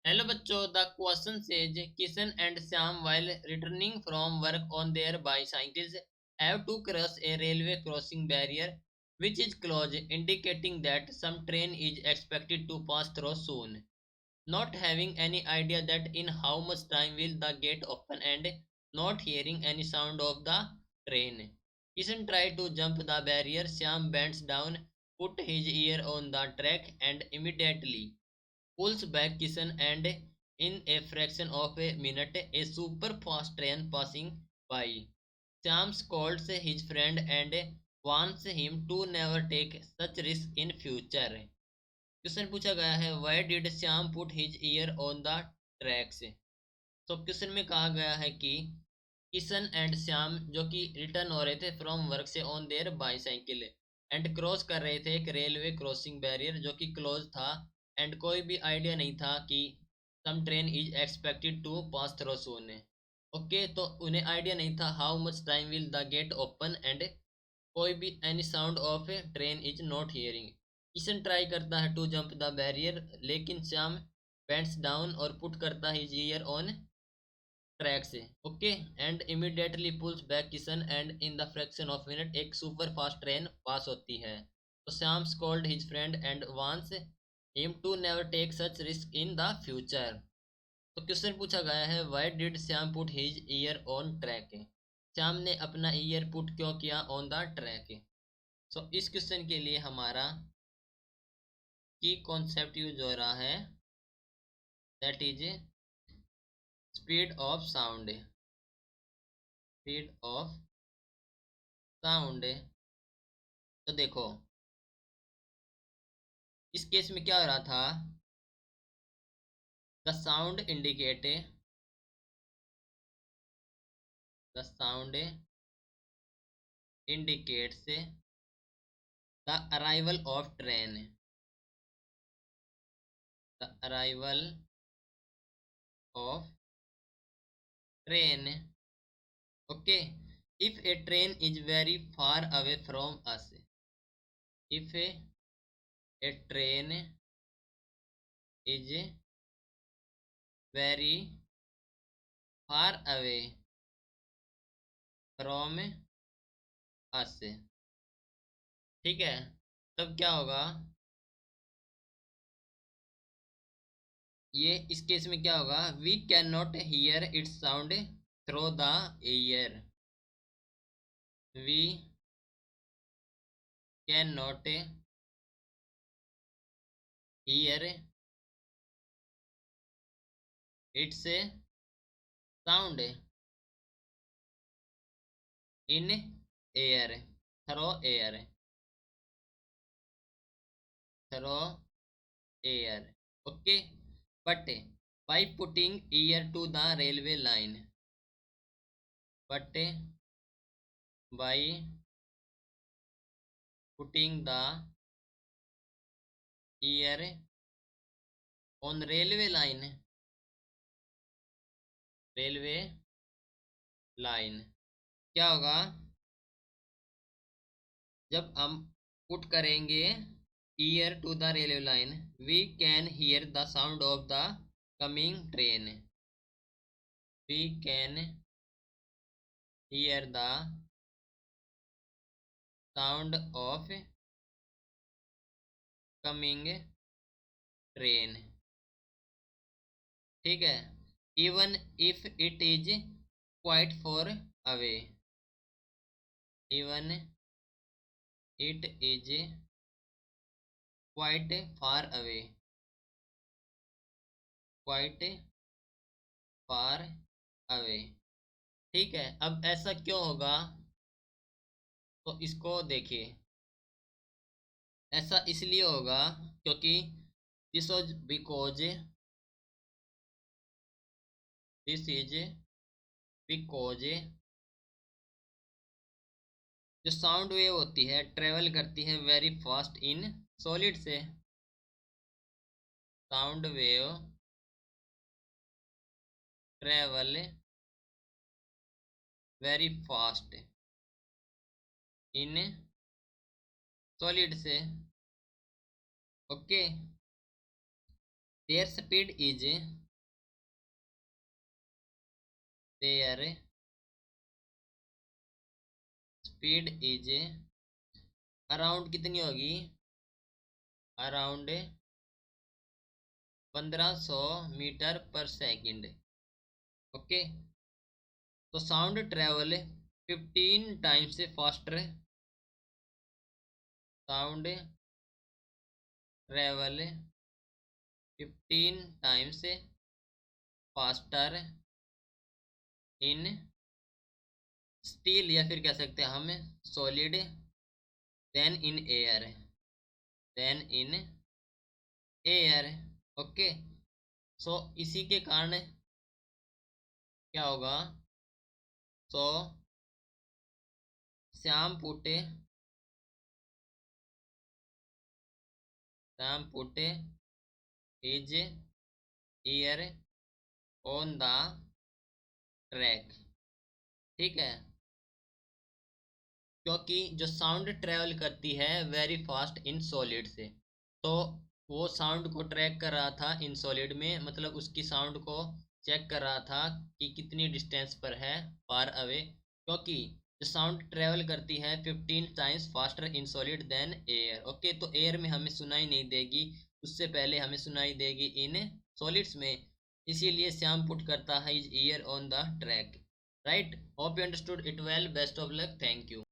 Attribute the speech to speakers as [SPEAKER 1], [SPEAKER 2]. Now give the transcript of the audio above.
[SPEAKER 1] Hello बच्चों, the question says Kishan and Syam while returning from work on their bicycles have to cross a railway crossing barrier which is closed, indicating that some train is expected to pass through soon. Not having any idea that in how much time will the gate open and not hearing any sound of the train. Kishan tried to jump the barrier. Syam bends down, put his ear on the track and immediately pulls back Kishan, and in a fraction of a minute a super fast train passing by. Syam scolds his friend and warns him to never take such risk in future. Question पूछा गया है why did Shyam put his ear on the track से। तो question में कहा गया है कि किशन एंड श्याम जो कि रिटर्न हो रहे थे फ्रॉम वर्क से on their bicycle and cross कर रहे थे एक रेलवे क्रॉसिंग बैरियर जो कि क्लोज था एंड कोई भी आइडिया नहीं था कि some train is expected to pass through soon. Okay, तो उन्हें आइडिया नहीं था how much time will the gate open and कोई भी any sound of a train is not hearing. Kishan try करता है टू जंप द बैरियर लेकिन Shyam bends down और पुट करता है हिज ईयर ऑन ट्रैक से। Okay, and immediately pulls back Kishan and in the fraction of minute एक super fast train pass होती है। तो Shyam called his friend and warns him to never take such risk in the future. तो question पूछा गया है why did Shyam put his ear on track. Shyam ने अपना ईयर पुट क्यों किया ऑन द ट्रैक। सो इस क्वेश्चन के लिए हमारा की कॉन्सेप्ट यूज हो रहा है that is speed of sound. Speed of sound. तो देखो इस केस में क्या हो रहा था, the sound indicate the sound indicates the arrival of train. The arrival of train. Okay, if a train is very far away from us, if a train is very far away from us, ठीक है, तब क्या होगा, ये इस case में क्या होगा, we can not hear its sound through the air. We can not hear its sound in air, through air, through air. Okay, but by putting ear to the railway line, but by putting the ear on railway line, railway line क्या होगा, जब हम put करेंगे ear to the railway line we can hear the sound of the coming train. We can hear the sound of coming train. ठीक है, even if it is quite far away, even it is quite far away, quite far away. ठीक है, अब ऐसा क्यों होगा, तो इसको देखिए, ऐसा इसलिए होगा क्योंकि this was because, this is because जो साउंड वेव होती है ट्रेवल करती है वेरी फास्ट इन सॉलिड से। Sound wave travel very fast in solid से। Okay, their speed is their speed is around कितनी होगी, around 1500 metre per second. Okay, तो sound travel 15 times faster, sound travel 15 times faster in steel, या फिर कह सकते हैं हम solid, then in air, then in air. Okay, so इसी के कारण क्या होगा, सो Shyam Pute, Shyam Pute is here on the track. ठीक है, क्योंकि जो साउंड ट्रेवल करती है वेरी फास्ट इन सॉलिड से, तो वो साउंड को ट्रैक कर रहा था इन सॉलिड में, मतलब उसकी साउंड को चेक कर रहा था कि कितनी डिस्टेंस पर है, फार अवे, क्योंकि जो साउंड ट्रेवल करती है 15 times faster in solid than air. Okay, तो एयर में हमें सुनाई नहीं देगी, उससे पहले हमें सुनाई देगी इन सॉलिड्स में, इसीलिए श्याम पुट करता है is here on the track. Right, hope you understood it well, best of luck, thank you.